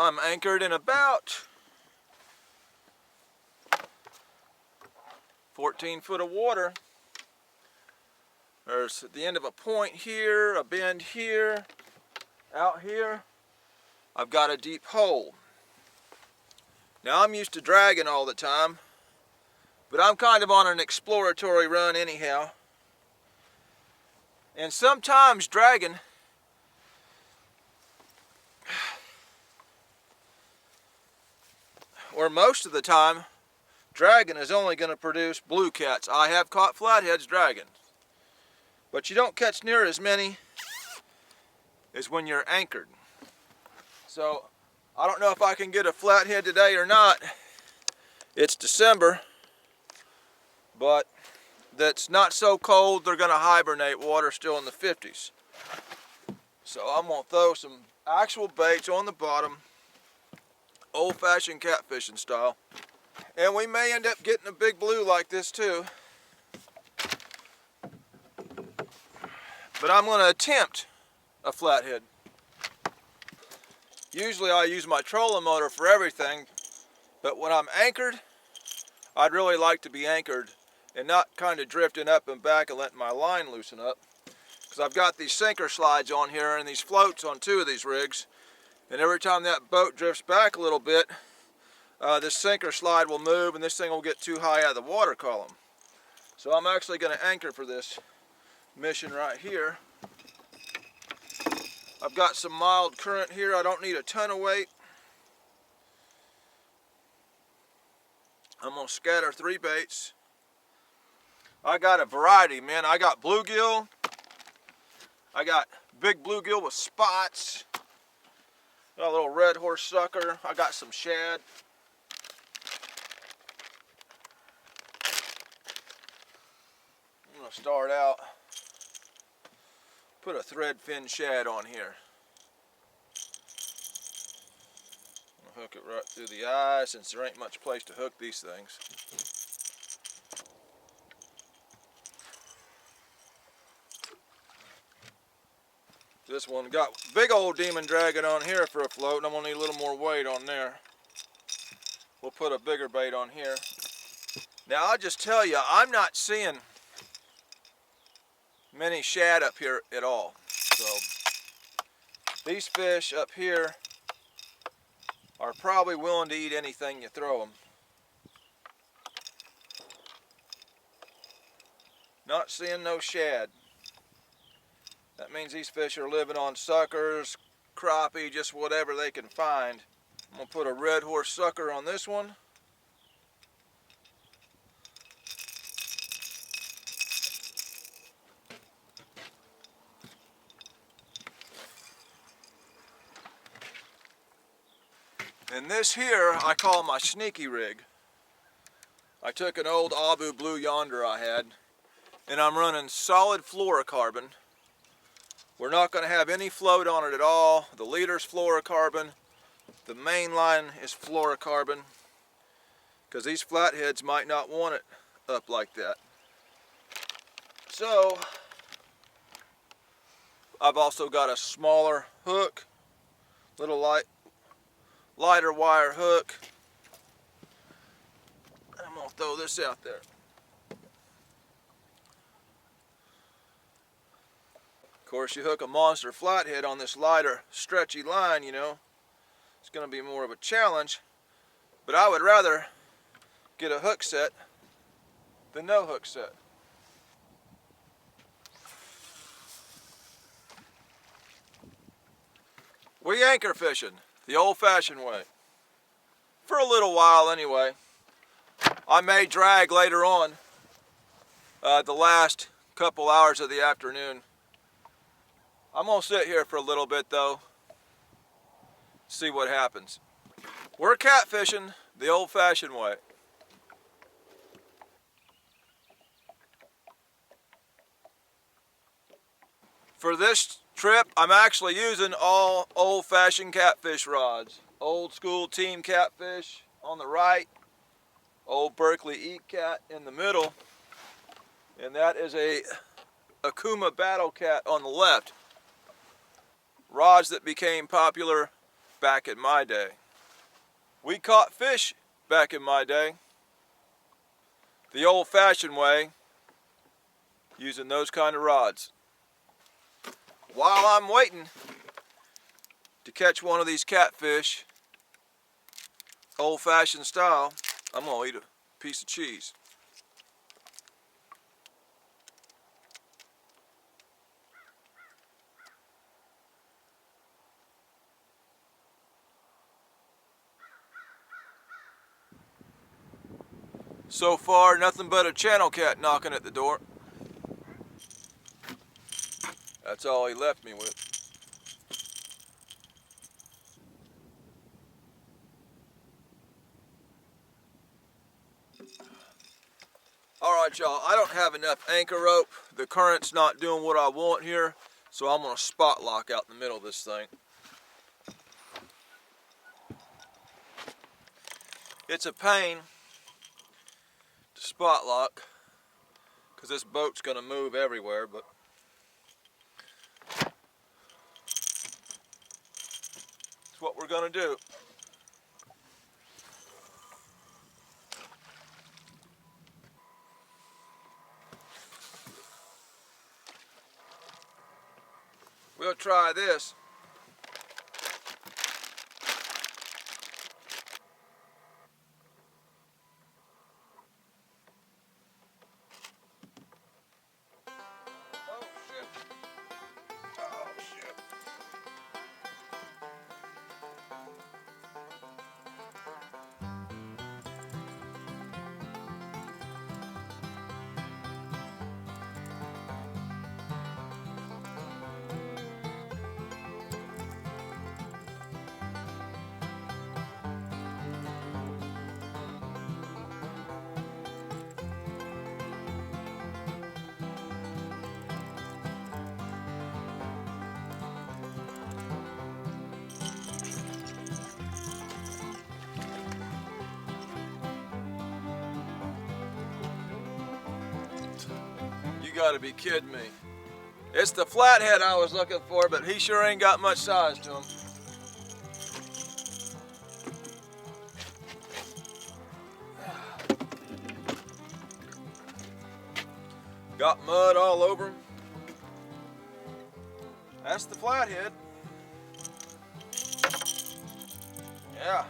I'm anchored in about 14 foot of water. There's at the end of a point here, a bend here, out here, I've got a deep hole. Now I'm used to dragging all the time, but I'm kind of on an exploratory run anyhow. And sometimes dragging or most of the time, dragging is only going to produce blue cats. I have caught flatheads dragging, but you don't catch near as many as when you're anchored. So I don't know if I can get a flathead today or not. It's December, but that's not so cold they're going to hibernate. Water's still in the 50s. So I'm going to throw some actual baits on the bottom, old-fashioned catfishing style. And we may end up getting a big blue like this too. But I'm going to attempt a flathead. Usually I use my trolling motor for everything, but when I'm anchored, I'd really like to be anchored and not kind of drifting up and back and letting my line loosen up. Because I've got these sinker slides on here and these floats on 2 of these rigs. And every time that boat drifts back a little bit, this sinker slide will move and this thing will get too high out of the water column. So I'm actually going to anchor for this mission right here. I've got some mild current here. I don't need a ton of weight. I'm going to scatter 3 baits. I got a variety, man. I got bluegill. I got big bluegill with spots. Got a little red horse sucker. I got some shad. I'm going to start out, put a thread fin shad on here. I'm going to hook it right through the eye since there ain't much place to hook these things. This one got big old demon dragon on here for a float, and I'm going to need a little more weight on there. We'll put a bigger bait on here. Now I'll just tell you, I'm not seeing many shad up here at all. So these fish up here are probably willing to eat anything you throw them. Not seeing no shad. That means these fish are living on suckers, crappie, just whatever they can find. I'm going to put a red horse sucker on this one. And this here I call my sneaky rig. I took an old Abu Blue Yonder I had, and I'm running solid fluorocarbon. We're not going to have any float on it at all. The leader's fluorocarbon. The main line is fluorocarbon, because these flatheads might not want it up like that. So I've also got a smaller hook, little lighter wire hook. I'm going to throw this out there. Of course, you hook a monster flathead on this lighter, stretchy line, you know, it's going to be more of a challenge. But I would rather get a hook set than no hook set. We anchor fishing the old-fashioned way. For a little while anyway. I may drag later on, the last couple hours of the afternoon. I'm going to sit here for a little bit though, see what happens. We're catfishing the old-fashioned way. For this trip, I'm actually using all old-fashioned catfish rods. Old school Team Catfish on the right, old Berkeley Eat Cat in the middle, and that is a Akuma Battle Cat on the left. Rods that became popular back in my day. We caught fish back in my day the old-fashioned way, using those kind of rods. While I'm waiting to catch one of these catfish, old-fashioned style, I'm gonna eat a piece of cheese. So far, nothing but a channel cat knocking at the door. That's all he left me with. Alright y'all, I don't have enough anchor rope. The current's not doing what I want here, so I'm going to spot lock out in the middle of this thing. It's a pain to spot lock because this boat's going to move everywhere, but it's what we're going to do. We'll try this. Oh shit. Oh shit. You gotta be kidding me. It's the flathead I was looking for, but he sure ain't got much size to him. Got mud all over him. That's the flathead. Yeah.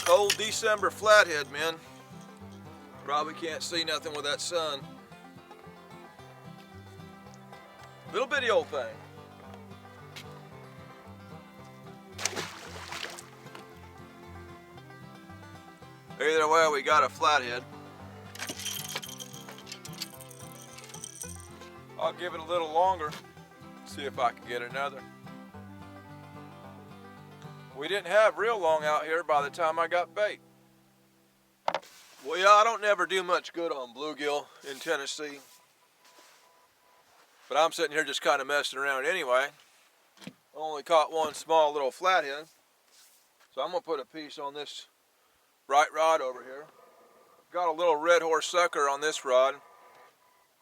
Cold December flathead, man. Probably can't see nothing with that sun. Little bitty old thing. Either way, we got a flathead. I'll give it a little longer, see if I can get another. We didn't have real long out here by the time I got bait. Well, yeah, I don't never do much good on bluegill in Tennessee. But I'm sitting here just kind of messing around anyway. Only caught one small little flathead. So I'm going to put a piece on this bright rod over here. Got a little red horse sucker on this rod.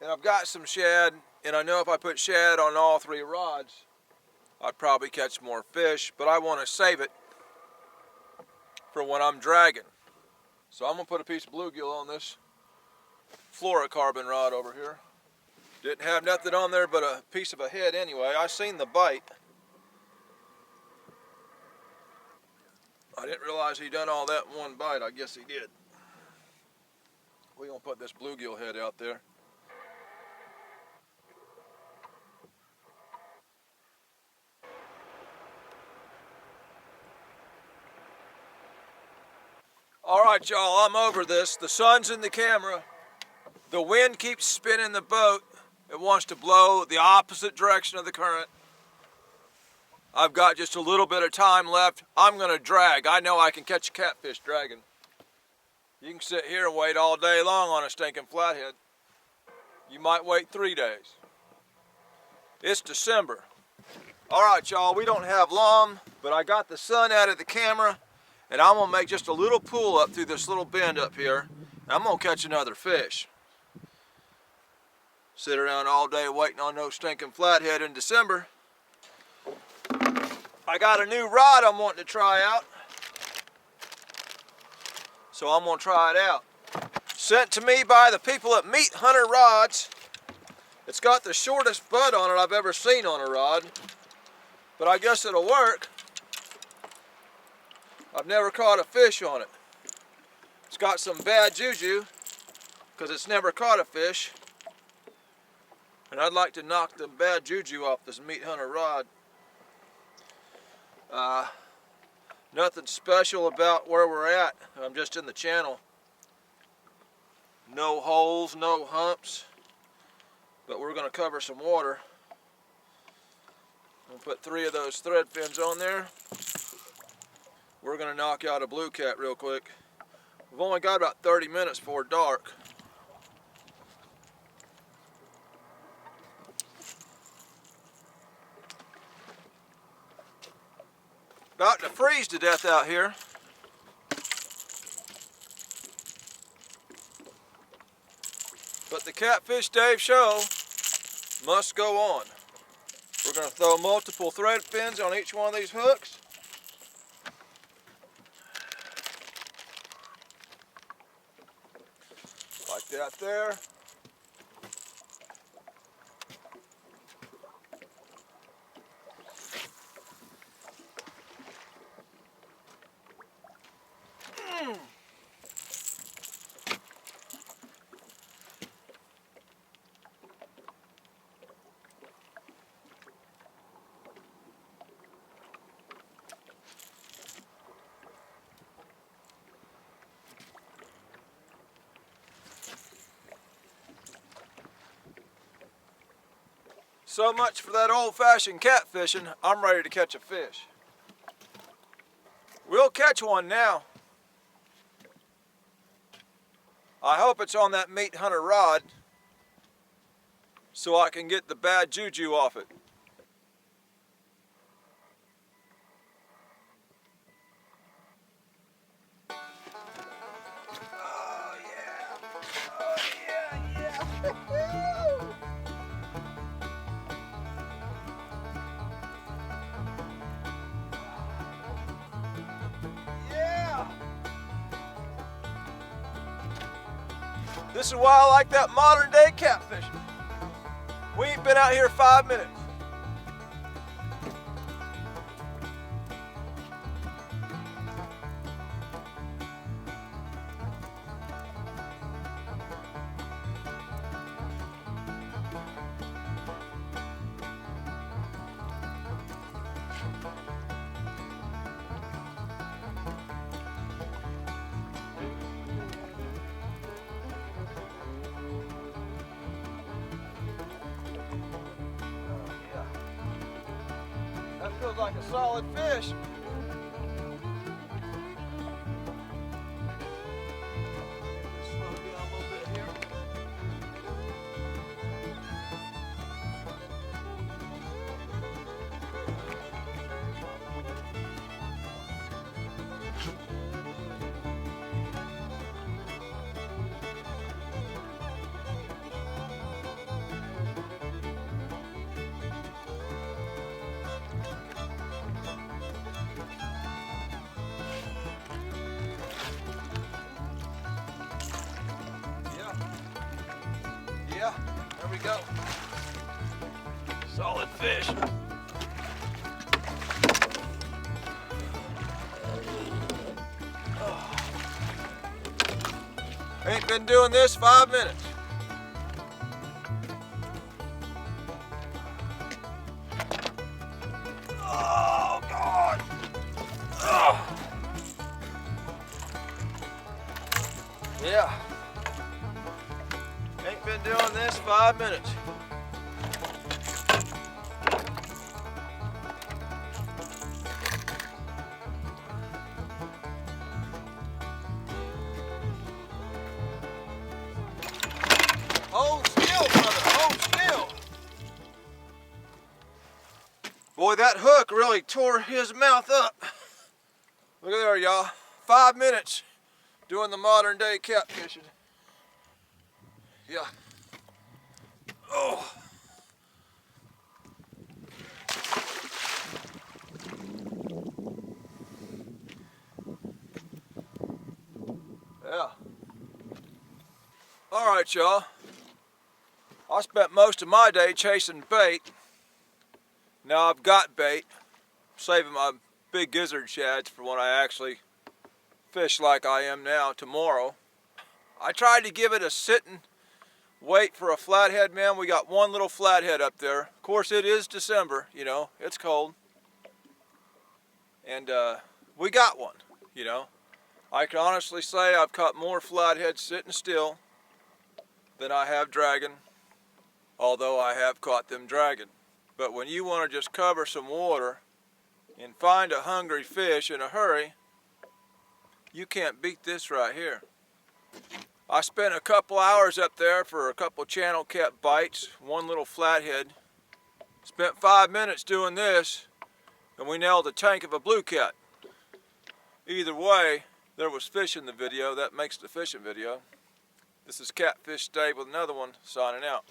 And I've got some shad, and I know if I put shad on all three rods, I'd probably catch more fish, but I want to save it for when I'm dragging. So I'm going to put a piece of bluegill on this fluorocarbon rod over here. Didn't have nothing on there but a piece of a head anyway. I seen the bite. I didn't realize he done all that in one bite. I guess he did. We're going to put this bluegill head out there. Alright y'all, I'm over this. The sun's in the camera. The wind keeps spinning the boat. It wants to blow the opposite direction of the current. I've got just a little bit of time left. I'm going to drag. I know I can catch a catfish dragging. You can sit here and wait all day long on a stinking flathead. You might wait 3 days. It's December. Alright y'all, we don't have long, but I got the sun out of the camera. And I'm going to make just a little pull up through this little bend up here. And I'm going to catch another fish. Sit around all day waiting on no stinking flathead in December. I got a new rod I'm wanting to try out, so I'm gonna try it out. Sent to me by the people at Meat Hunter Rods. It's got the shortest butt on it I've ever seen on a rod, but I guess it'll work. I've never caught a fish on it. It's got some bad juju because it's never caught a fish, and I'd like to knock the bad juju off this Meat Hunter rod. Nothing special about where we're at. I'm just in the channel. No holes, no humps, but we're going to cover some water. I'm going to put 3 of those thread fins on there. We're going to knock out a blue cat real quick. We've only got about 30 minutes before dark. About to freeze to death out here. But the Catfish Dave show must go on. We're going to throw multiple thread fins on each one of these hooks. Like that there. So much for that old-fashioned catfishing. I'm ready to catch a fish. We'll catch one now. I hope it's on that Meat Hunter rod so I can get the bad juju off it. Oh yeah! Oh yeah, yeah! This is why I like that modern day catfishing. We ain't been out here 5 minutes. That feels like a solid fish. Slow down a little bit here. Yeah, there we go. Solid fish. Oh. Ain't been doing this 5 minutes. Oh, God. Oh. Yeah. Ain't been doing this 5 minutes. Hold still, brother, hold still. Boy, that hook really tore his mouth up. Look at there, y'all. 5 minutes doing the modern day catfishing. Yeah. Oh. Yeah. Alright, y'all. I spent most of my day chasing bait. Now I've got bait. Saving my big gizzard shads for when I actually fish like I am now tomorrow. I tried to give it a sitting wait for a flathead, man. We got one little flathead up there. Of course, it is December, you know, it's cold. And we got one, you know. I can honestly say I've caught more flatheads sitting still than I have dragging, although I have caught them dragging. But when you want to just cover some water and find a hungry fish in a hurry, you can't beat this right here. I spent a couple hours up there for a couple channel cat bites, one little flathead. Spent 5 minutes doing this, and we nailed the tank of a blue cat. Either way, there was fish in the video. That makes the fishing video. This is Catfish Dave with another one, signing out.